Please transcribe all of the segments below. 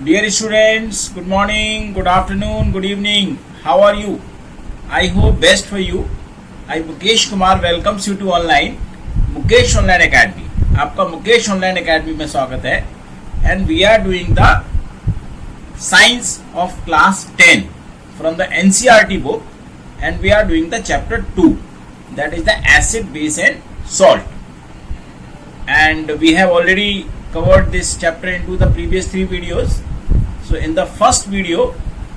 Dear students, good morning, good afternoon, good evening. How are you? I hope best for you. I Mukesh Kumar welcomes you to online Mukesh Online Academy. आपका Mukesh online academy में स्वागत है. And we are doing the science of class 10 from the NCERT book, and we are doing the chapter 2, that is the acid, base and salt. And we have already covered this chapter into the previous 3 videos. So in the first video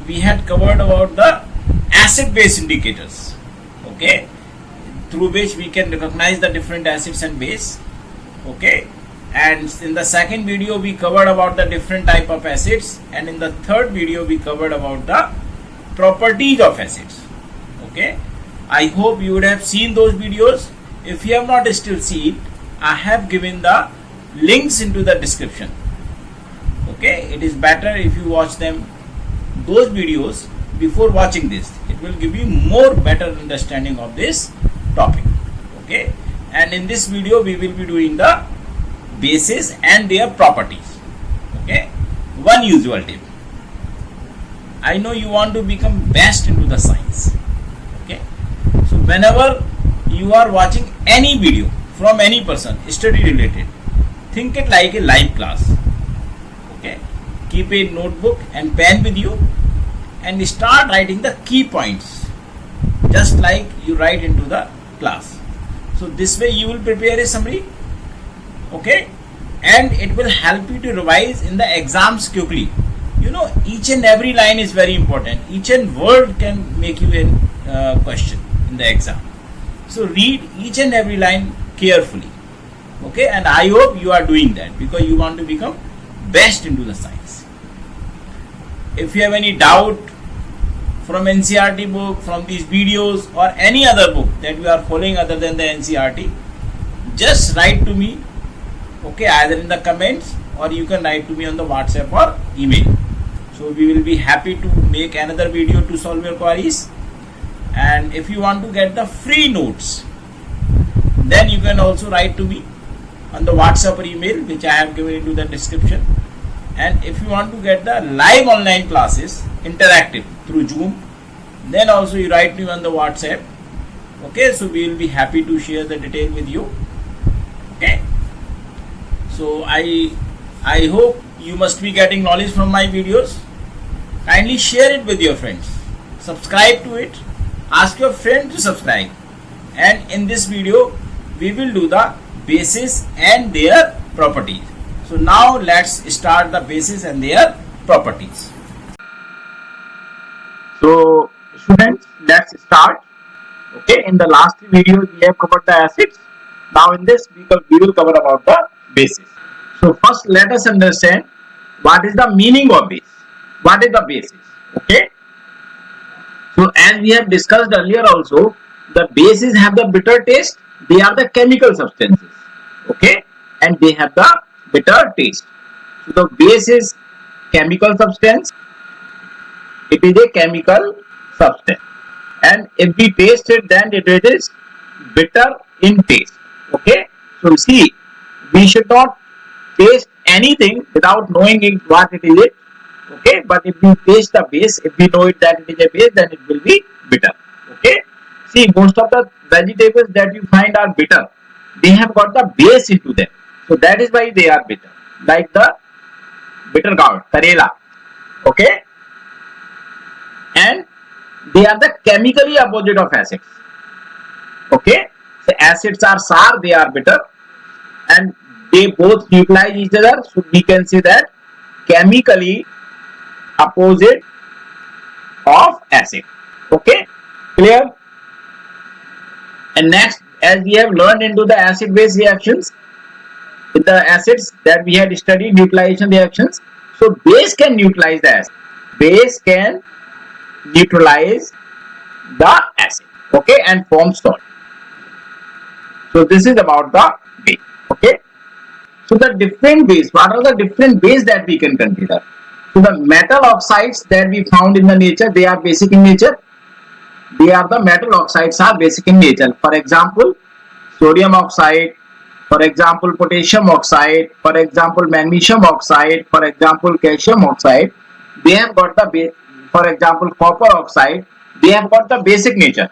we had covered about the acid base indicators, okay, through which we can recognize the different acids and base, okay. And in the second video we covered about the different type of acids, and in the third video we covered about the properties of acids, okay. I hope you would have seen those videos. If you have not still seen, I have given the links into the description, okay. It is better if you watch them, those videos, before watching this. It will give you more better understanding of this topic, okay. And in this video we will be doing the bases and their properties, okay. One usual tip. I know you want to become best into the science, okay. So whenever you are watching any video from any person, study related, think it like a live class, okay. Keep a notebook and pen with you and start writing the key points, just like you write into the class. So this way you will prepare a summary, okay, and it will help you to revise in the exams quickly. You know, each and every line is very important. Each and word can make you a question in the exam. So read each and every line carefully, okay. And I hope you are doing that because you want to become best into the science. If you have any doubt from NCERT book, from these videos, or any other book that you are following other than the NCERT, just write to me, okay, either in the comments or you can write to me on the WhatsApp or email. So we will be happy to make another video to solve your queries. And if you want to get the free notes, then you can also write to me on the WhatsApp or email, which I have given into the description. And if you want to get the live online classes, interactive through Zoom, then also you write me on the WhatsApp, okay. So we will be happy to share the detail with you, okay. So I hope you must be getting knowledge from my videos. Kindly share it with your friends, subscribe to it, ask your friend to subscribe. And in this video we will do the bases and their properties. So now let's start the bases and their properties. So students, let's start. Okay, in the last 3 videos we have covered the acids. Now in this we will cover about the bases. So first let us understand what is the meaning of base. What is the basis? Okay. So as we have discussed earlier also, the bases have the bitter taste. They are the chemical substances, okay, and they have the bitter taste. So the base is chemical substance. It is a chemical substance, and if we taste it, then it is bitter in taste, okay. So see, we should not taste anything without knowing what it is, okay. But if we taste the base, if we know it that it is a base, then it will be bitter, okay. See, most of the vegetables that you find are bitter. They have got the base into them, so that is why they are bitter. Like the bitter gourd, karela, okay. And they are the chemically opposite of acids, okay. So acids are sour, they are bitter, and they both neutralize each other. So we can say that chemically opposite of acid, okay, clear. And next, as we have learned into the acid base reactions, with the acids that we had studied, neutralization reactions. So base can neutralize the acid. Base can neutralize the acid, okay, and form salt. So this is about the base, okay. So the different base, what are the different base that we can consider? So the metal oxides that we found in the nature, they are basic in nature. They are the metal oxides are basic in nature. For example, sodium oxide, For example, potassium oxide, for example, magnesium oxide, for example, calcium oxide, they have got the, for example, copper oxide, they have got the basic nature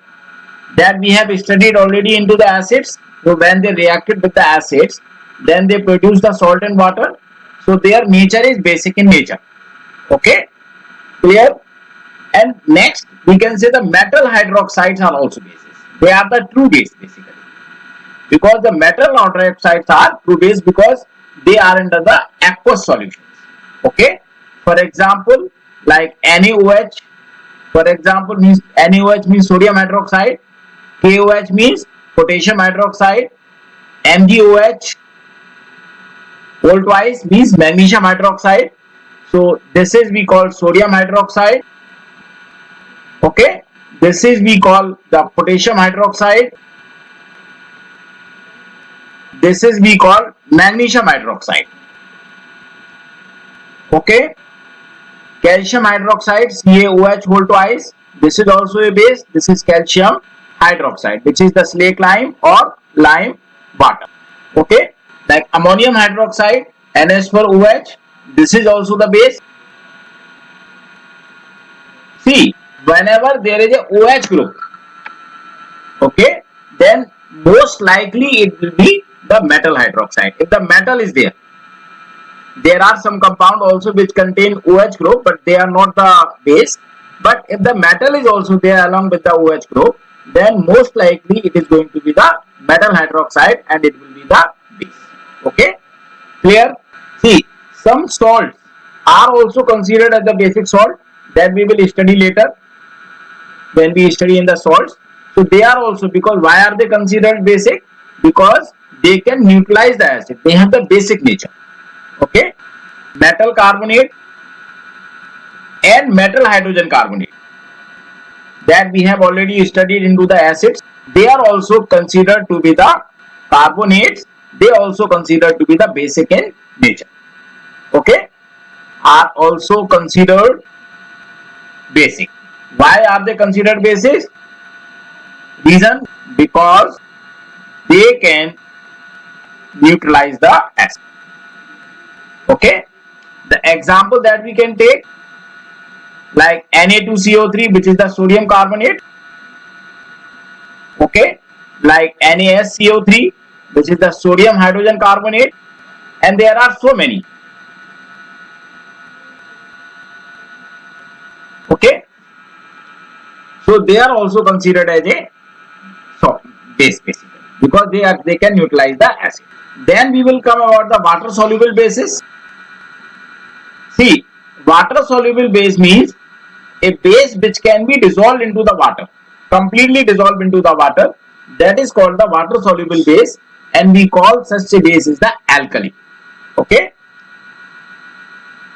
that we have studied already into the acids. So when they reacted with the acids, then they produce the salt and water. So their nature is basic in nature. Okay, clear? And next we can say the metal hydroxides are also bases. They are the true base basically, because the metal hydroxides are true base because they are under the aqueous solutions. Okay, for example, like NaOH, for example, means NaOH means sodium hydroxide, KOH means potassium hydroxide, MgOH whole twice means magnesium hydroxide. So this is we call sodium hydroxide. Okay, this is we call the potassium hydroxide. This is we call magnesium hydroxide. Okay, calcium hydroxide, CaOH whole twice. This is also a base. This is calcium hydroxide, which is the slake lime or lime water. Okay, like ammonium hydroxide, NH4OH. This is also the base. See, whenever there is a OH group, okay, then most likely it will be the metal hydroxide. If the metal is there, there are some compound also which contain OH group, but they are not the base. But if the metal is also there along with the OH group, then most likely it is going to be the metal hydroxide and it will be the base. Okay, clear? See, some salts are also considered as the basic salt that we will study later when we study in the salts. So they are also, because why are they considered basic? Because they can neutralize the acid. They have the basic nature. Okay, metal carbonate and metal hydrogen carbonate that we have already studied into the acids, they are also considered to be the carbonates. They also considered to be the basic in nature. Okay, are also considered basic. Why are they considered basic? Reason, because they can neutralize the acid. Okay, the example that we can take, like Na2CO3, which is the sodium carbonate. Okay, like NaSCO3, which is the sodium hydrogen carbonate, and there are so many. Okay, so they are also considered as a base basically, because they can neutralize the acid. Then we will come about the water soluble bases. See, water soluble base means a base which can be dissolved into the water, completely dissolved into the water. That is called the water soluble base, and we call such a base is the alkali. Okay,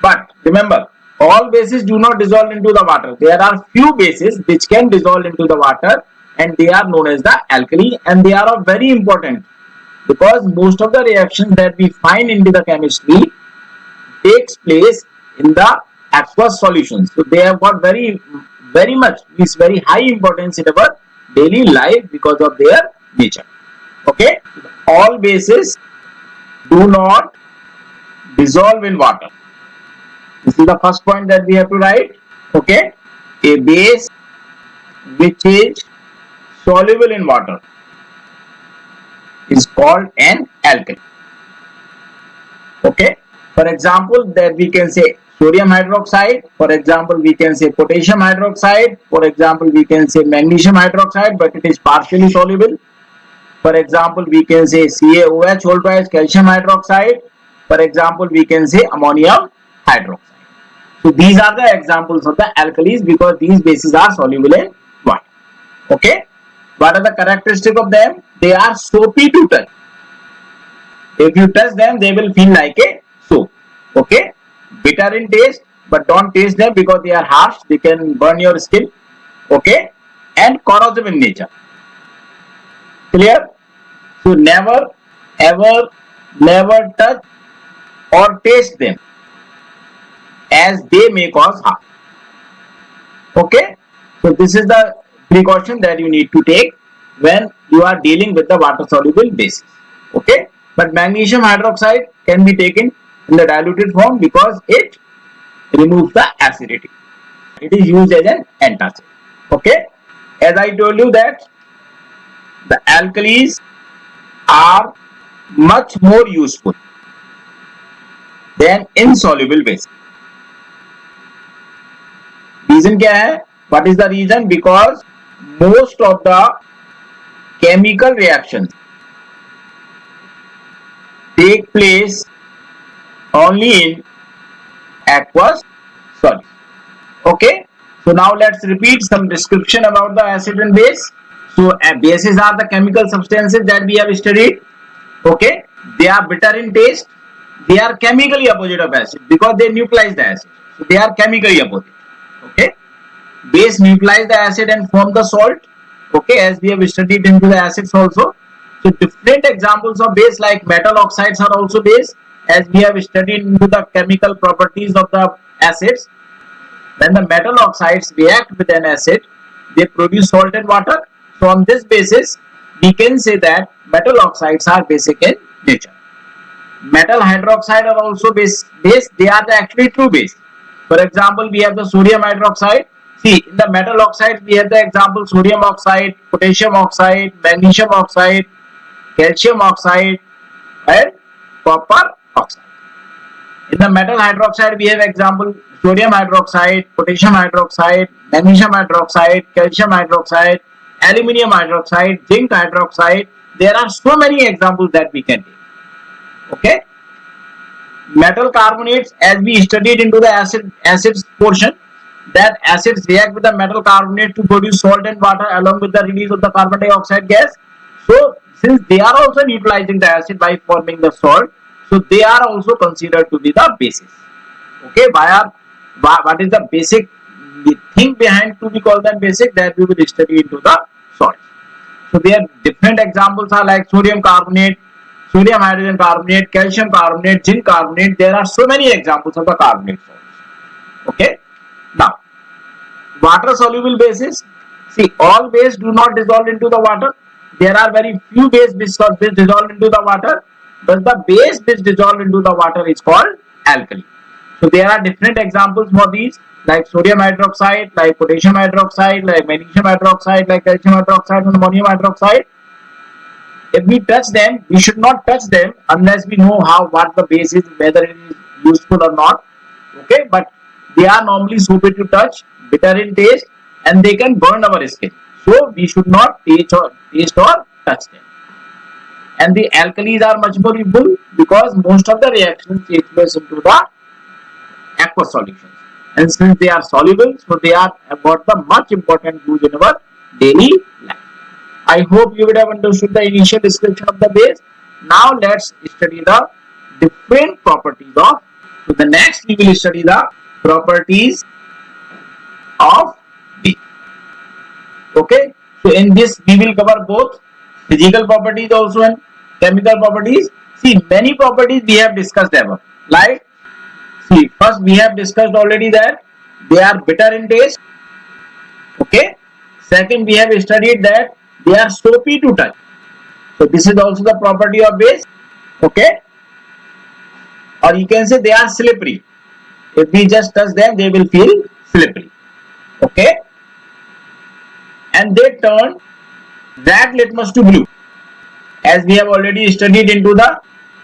but remember, all bases do not dissolve into the water. There are few bases which can dissolve into the water, and they are known as the alkali, and they are very important because most of the reactions that we find into the chemistry takes place in the aqueous solutions. So they have got very much, is very high importance in our daily life because of their nature. Okay, all bases do not dissolve in water. This is the first point that we have to write. Okay, a base which is soluble in water is called an alkali. Okay, for example, that we can say sodium hydroxide, for example we can say potassium hydroxide, for example we can say magnesium hydroxide, but it is partially soluble. For example we can say CaOH whole twice, calcium hydroxide. For example we can say ammonium hydroxide. So these are the examples of the alkalis because these bases are soluble in water. Okay, what are the characteristics of them? They are soapy to touch. If you touch them, they will feel like a soap. Okay, bitter in taste, but don't taste them because they are harsh. They can burn your skin. Okay, and corrosive in nature. Clear? So never, ever, never touch or taste them, as they may cause harm. Okay, so this is the precaution that you need to take when you are dealing with the water soluble bases. Okay, but magnesium hydroxide can be taken in the diluted form because it removes the acidity. It is used as an antacid. Okay, as I told you that the alkalis are much more useful than insoluble base. Reason क्या है? What is the reason? Because most of the chemical reactions take place only in aqueous solid. Okay, so now let's repeat some description about the acid and base. So bases are the chemical substances that we have studied. Okay, they are bitter in taste. They are chemically opposite of acid because they neutralize the acid. So they are chemically opposite. Okay, base neutralize the acid and form the salt. Okay, as we have studied into the acids also. So different examples of base like metal oxides are also base, as we have studied into the chemical properties of the acids. When the metal oxides react with an acid, they produce salt and water. So on this basis, we can say that metal oxides are basic in nature. Metal hydroxide are also base. They are the actually true base. For example, we have the sodium hydroxide. See, in the metal oxides, we have the example sodium oxide, potassium oxide, magnesium oxide, calcium oxide, and copper oxide. In the metal hydroxide, we have example sodium hydroxide, potassium hydroxide, magnesium hydroxide, calcium hydroxide, aluminium hydroxide, zinc hydroxide. There are so many examples that we can take. Okay. Metal carbonates, as we studied into the acids portion, that acids react with the metal carbonate to produce salt and water along with the release of the carbon dioxide gas. So since they are also neutralizing the acid by forming the salt, so they are also considered to be the bases. Okay, what is the basic thing behind to be called them basic, that we will study into the salt. So there different examples are like sodium carbonate, sodium hydrogen carbonate, calcium carbonate, zinc carbonate. There are so many examples of the carbonate salts. Okay. Now, water soluble bases. See, all bases do not dissolve into the water. There are very few bases which dissolve into the water, but the base which dissolve into the water is called alkali. So there are different examples for these, like sodium hydroxide, like potassium hydroxide, like magnesium hydroxide, like calcium hydroxide, and ammonium hydroxide. If we touch them, we should not touch them unless we know what the base is, whether it is useful or not. Okay, but they are normally so bitter to touch, bitter in taste, and they can burn our skin. So we should not taste or touch them. And the alkalis are much more useful because most of the reactions take place into the aqueous solutions. And since they are soluble, so they are about the much important use in our daily life. I hope you would have understood the initial description of the base. Now let's study the different properties of. So the next we will study the properties of base. Okay. So in this we will cover both physical properties also and chemical properties. See, many properties we have discussed ever. Like, see, first we have discussed already that they are bitter in taste. Okay. Second, we have studied that they are soapy to touch. So this is also the property of base. Okay. Or you can say they are slippery. If we just touch them, they will feel slippery. Okay. And they turn red litmus to blue. As we have already studied into the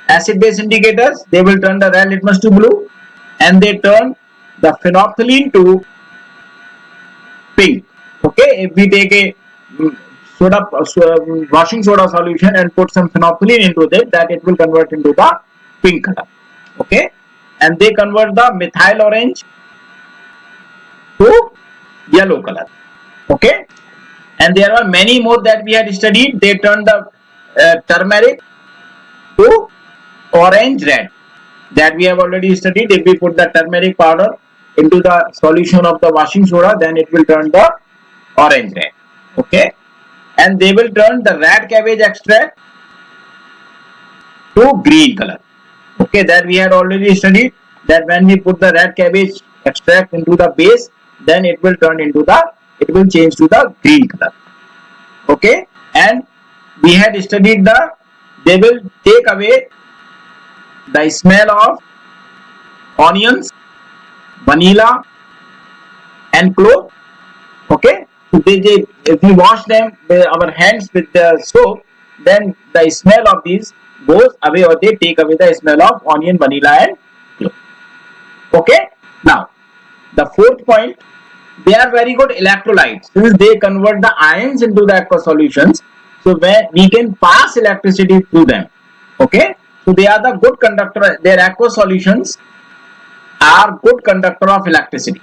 acid base indicators, they will turn the red litmus to blue, and they turn the phenolphthalein to pink. Okay, if we take a washing soda solution and put some phenolphthalein into it, that it will convert into the pink color. Okay, and they convert the methyl orange to yellow color. Okay, and there are many more that we had studied. They turn the turmeric to orange red, that we have already studied. If we put the turmeric powder into the solution of the washing soda, then it will turn the orange red. Okay, and they will turn the red cabbage extract to green color. Okay, that we had already studied, that when we put the red cabbage extract into the base, then it will change to the green color. Okay, and we had studied the they will take away the smell of onions, vanilla and clove. Okay, so if we wash them with our hands with the soap, then the smell of these goes away, or they take away the smell of onion, vanilla and clove. Okay, now the fourth point, they are very good electrolytes since they convert the ions into the aqueous solutions, so where we can pass electricity through them. Okay, so they are the good conductor, their aqueous solutions are good conductor of electricity.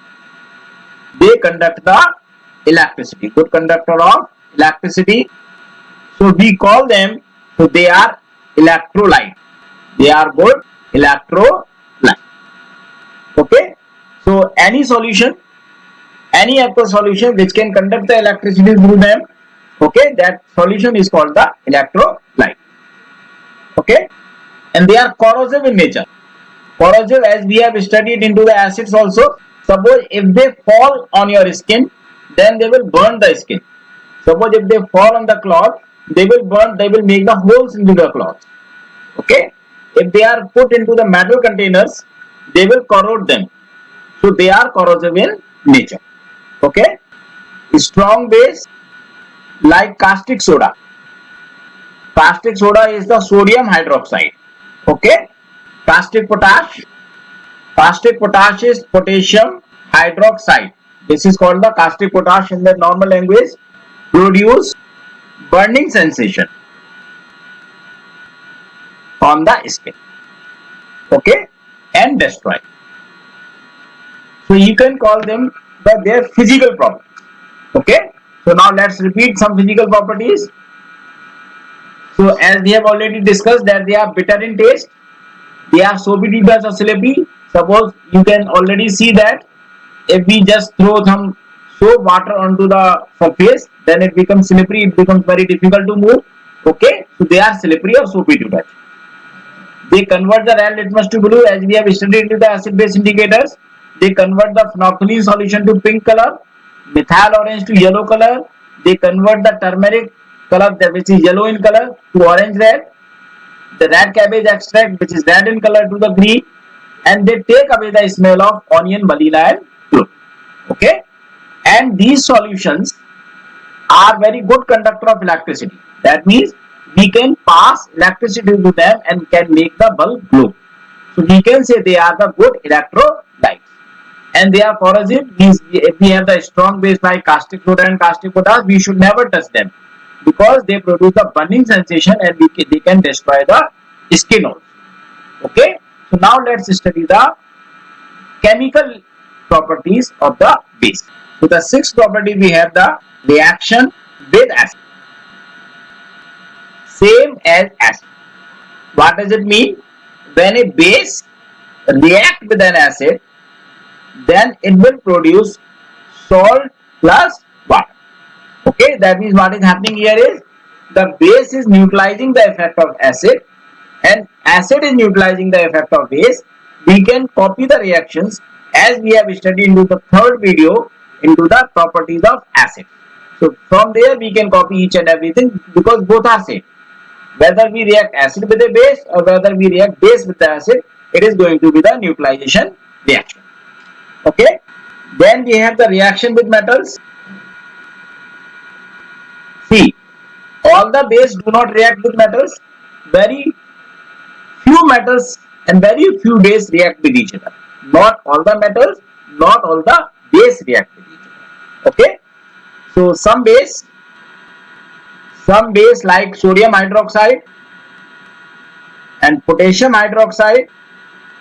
They conduct the electricity, good conductor of electricity, so we call them, so they are electrolyte, they are good electrolyte. Okay, so any solution, any aqueous solution which can conduct the electricity through them, okay, that solution is called the electrolyte. Okay, and they are corrosive in nature. Corrosive, as we have studied into the acids also. Suppose if they fall on your skin, then they will burn the skin. Suppose if they fall on the cloth, they will burn, they will make the holes into the cloth. Okay, if they are put into the metal containers, they will corrode them. So they are corrosive in nature. Okay, strong base like caustic soda. Caustic soda is the sodium hydroxide. Okay, caustic potash. Caustic potash is potassium hydroxide. This is called the caustic potash in the normal language. Produce burning sensation on the skin. Okay, and destroy. So you can call them their physical properties. Okay, so now let's repeat some physical properties. So as we have already discussed that they are bitter in taste, they are soapy to touch or slippery. Suppose you can already see that if we just throw some soap water onto the surface, then it becomes slippery, it becomes very difficult to move. Okay, so they are slippery or soapy to touch. They convert the red litmus to blue, as we have studied into the acid base indicators. They convert the phenolphthalein solution to pink color, methyl orange to yellow color. They convert the turmeric color, which is yellow in color, to orange red. The red cabbage extract, which is red in color, to the green, and they take away the smell of onion, vanilla and clove. Okay, and these solutions are very good conductor of electricity. That means we can pass electricity to them and can make the bulb glow. So we can say they are the good electrolytes, and they are corrosive. If we have the strong base like caustic soda and caustic potash, we should never touch them because they produce the burning sensation and they can destroy the skin also. Okay, so now let's study the chemical properties of the base. So the sixth property, we have the reaction with acid. Same as acid. What does it mean? When a base react with an acid, then it will produce salt plus water. Okay, that means what is happening here is the base is neutralizing the effect of acid and acid is neutralizing the effect of base. We can copy the reactions as we have studied into the third video into the properties of acid. So from there we can copy each and everything because both are same. Whether we react acid with a base or whether we react base with the acid, it is going to be the neutralization reaction. Okay, then we have the reaction with metals. See, all the base do not react with metals. Very few metals and very few base react with each other. Not all the metals, not all the base react with each other. Okay, so some base like sodium hydroxide and potassium hydroxide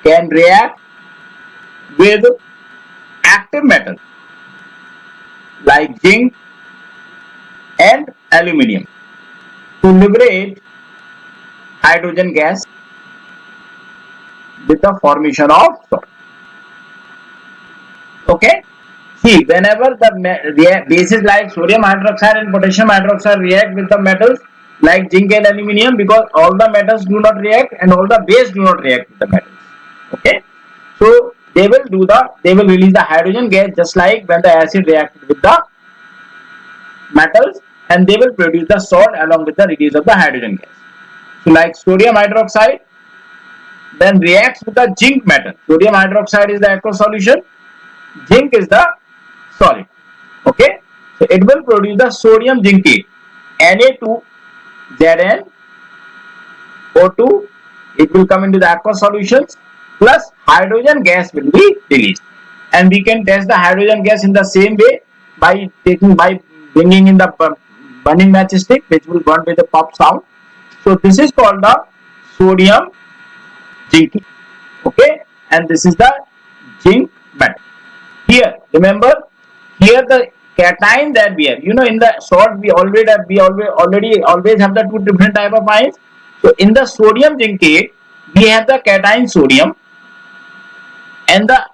can react with active metal like zinc and aluminium to liberate hydrogen gas with the formation of salt. Okay, see, whenever the bases like sodium hydroxide and potassium hydroxide react with the metals like zinc and aluminium, because all the metals do not react and all the base do not react with the metals. Okay, so they will release the hydrogen gas just like when the acid reacted with the metals, and they will produce the salt along with the release of the hydrogen gas. So like sodium hydroxide then reacts with the zinc metal. Sodium hydroxide is the aqueous solution, zinc is the solid. Okay, so it will produce the sodium zincate, Na2Zn O2. It will come into the aqueous solutions, plus hydrogen gas will be released, and we can test the hydrogen gas in the same way by bringing in the burning matchstick, which will burn with a pop sound. So this is called the sodium zincate. Okay, and this is the zinc metal. Here, remember, here the cation that we have, in the salt we already always have the two different type of ions. So in the sodium zincate, we have the cation sodium and the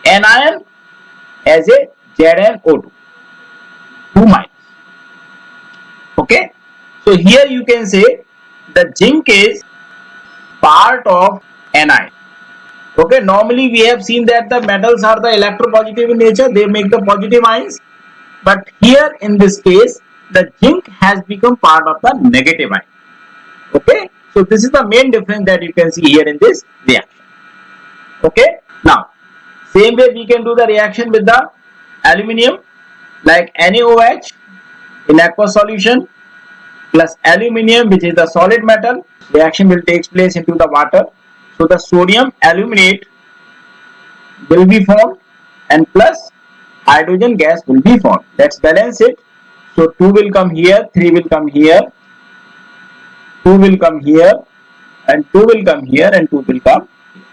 anion as a ZnO2, 2 minus. Okay, so here you can say the zinc is part of anion. Okay, normally we have seen that the metals are the electropositive in nature, they make the positive ions, but here in this case the zinc has become part of the negative ion. Okay, so this is the main difference that you can see here in this reaction. Okay, now same way we can do the reaction with the aluminium, like NaOH in aqueous solution plus aluminium, which is the solid metal. Reaction will take place into the water. So the sodium aluminate will be formed and plus hydrogen gas will be formed. Let's balance it. So 2 will come here, 3 will come here, 2 will come here, and 2 will come here, and 2 will come here.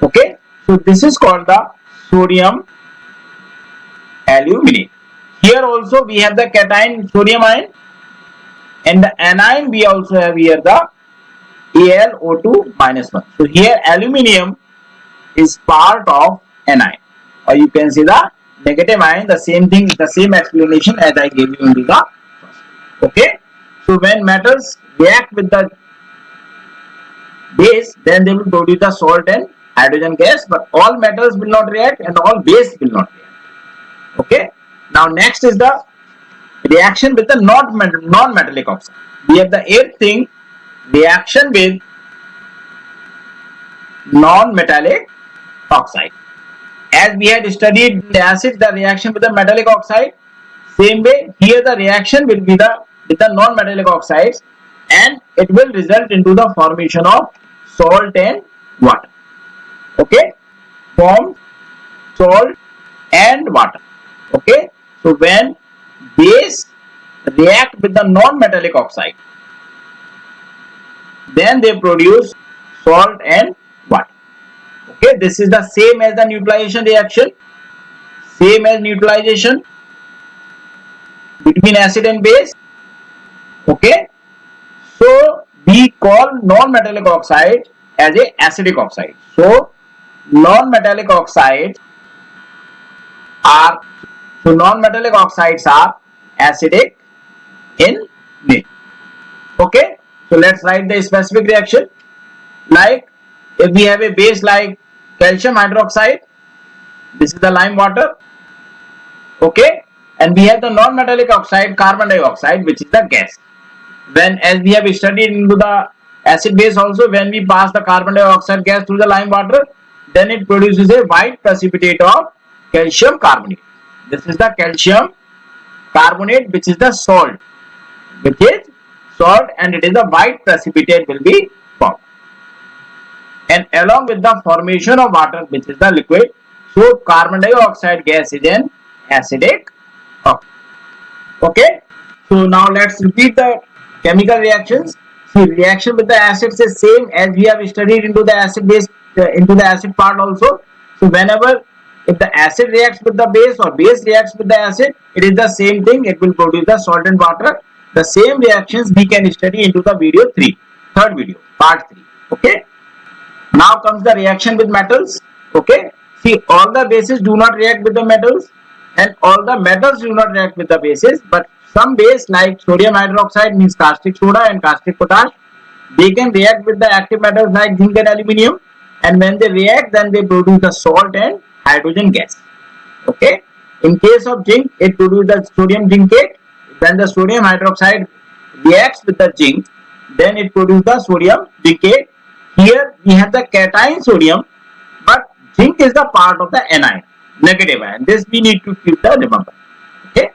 Okay, so this is called the sodium aluminate. Here also we have the cation sodium ion, and the anion we also have here the AlO2 minus 1. So here aluminium is part of anion, or you can say the negative ion. The same thing, the same explanation as I gave you in the first. Okay, so when metals react with the base, then they will produce the salt and hydrogen gas, but all metals will not react and all base will not react. Okay, now next is the reaction with the non-metallic oxide. We have the 8th thing, reaction with non-metallic oxide. As we had studied the acid, the reaction with the metallic oxide, same way here the reaction will be with the non-metallic oxides, and it will result into the formation of salt and water. Okay, form salt and water. Okay, so when base react with the non-metallic oxide, then they produce salt and water. Okay, this is the same as the neutralization reaction, same as neutralization between acid and base. Okay, so we call non-metallic oxide as a acidic oxide. So non-metallic oxides are acidic in nature. Okay, so let's write the specific reaction. Like if we have a base like calcium hydroxide, this is the lime water. Okay, and we have the non-metallic oxide carbon dioxide, which is the gas. When, as we have studied into the acid base also, when we pass the carbon dioxide gas through the lime water, then it produces a white precipitate of calcium carbonate. This is the calcium carbonate, which is the salt, and it is a white precipitate will be formed, and along with the formation of water, which is the liquid, so carbon dioxide gas is an acidic oxide. Okay, so now let's repeat the chemical reactions. See, reaction with the acids is same as we have studied into the acid base, into the acid part also. So whenever if the acid reacts with the base or base reacts with the acid, it is the same thing, it will produce the salt and water. The same reactions we can study into the video 3, third video, part 3. Okay, now comes the reaction with metals. Okay, see, all the bases do not react with the metals and all the metals do not react with the bases, but some base like sodium hydroxide, means caustic soda, and caustic potash, they can react with the active metals like zinc and aluminium, and when they react, then they produce the salt and hydrogen gas. Okay, in case of zinc, it produces the sodium zincate. When the sodium hydroxide reacts with the zinc, then it produces the sodium decay. Here we have the cation sodium, but zinc is the part of the anion, negative ion. This we need to keep the remember. Okay.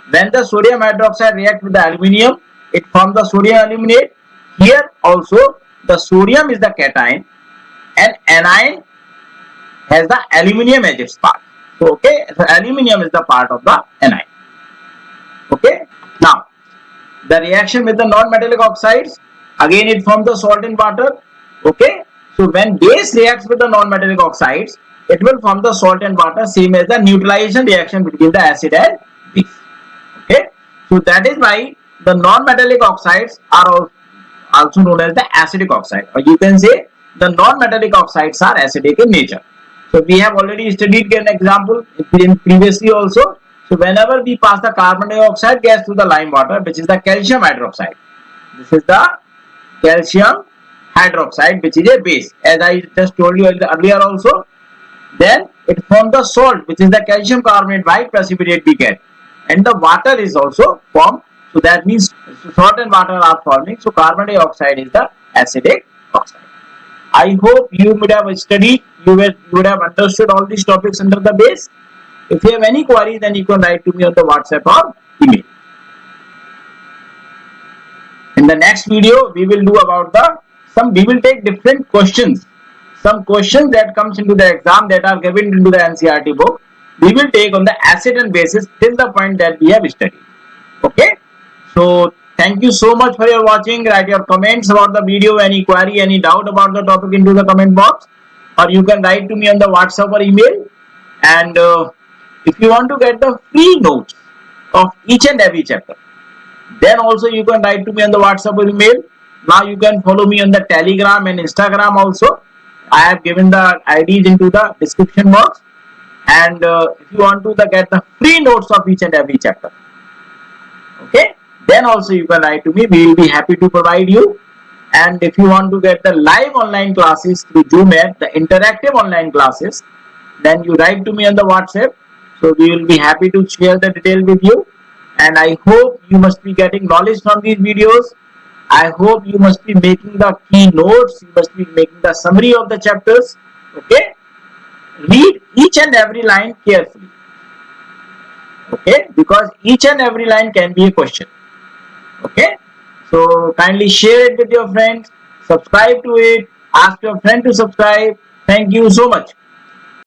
When the sodium hydroxide reacts with the aluminium, it forms the sodium aluminate. Here also the sodium is the cation and anion has the aluminium as its part. So, okay, so aluminium is the part of the anion. Okay. Now, the reaction with the non-metallic oxides, again it forms the salt in water. Okay. So, when base reacts with the non-metallic oxides, it will form the salt and water, same as the neutralization reaction between the acid and base. Okay. So, that is why the non-metallic oxides are also known as the acidic oxide, or you can say the non-metallic oxides are acidic in nature. So we have already studied an example in previously also. So whenever we pass the carbon dioxide gas through the lime water, which is the calcium hydroxide, this is the calcium hydroxide, which is a base, as I just told you earlier also. Then it forms the salt, which is the calcium carbonate white precipitate we get, and the water is also formed. So that means salt and water are forming. So carbon dioxide is the acidic oxide. I hope you would have studied, you would have understood all these topics under the base. If you have any queries, then you can write to me on the WhatsApp or email. In the next video, we will do about we will take different questions. Some questions that comes into the exam that are given into the NCERT book, we will take on the acid and bases till the point that we have studied. Okay. So, thank you so much for your watching. Write your comments about the video, any query, any doubt about the topic into the comment box, or you can write to me on the WhatsApp or email. And if you want to get the free notes of each and every chapter, then also you can write to me on the WhatsApp or email. Now you can follow me on the Telegram and Instagram also. I have given the IDs into the description box. And if you want to get the free notes of each and every chapter, okay, then also you can write to me. We will be happy to provide you. And if you want to get the live online classes through Zoom app, the interactive online classes, then you write to me on the WhatsApp. So we will be happy to share the detail with you. And I hope you must be getting knowledge from these videos. I hope you must be making the key notes. You must be making the summary of the chapters. Okay. Read each and every line carefully. Okay. Because each and every line can be a question. Okay. So kindly share it with your friends. Subscribe to it. Ask your friend to subscribe. Thank you so much.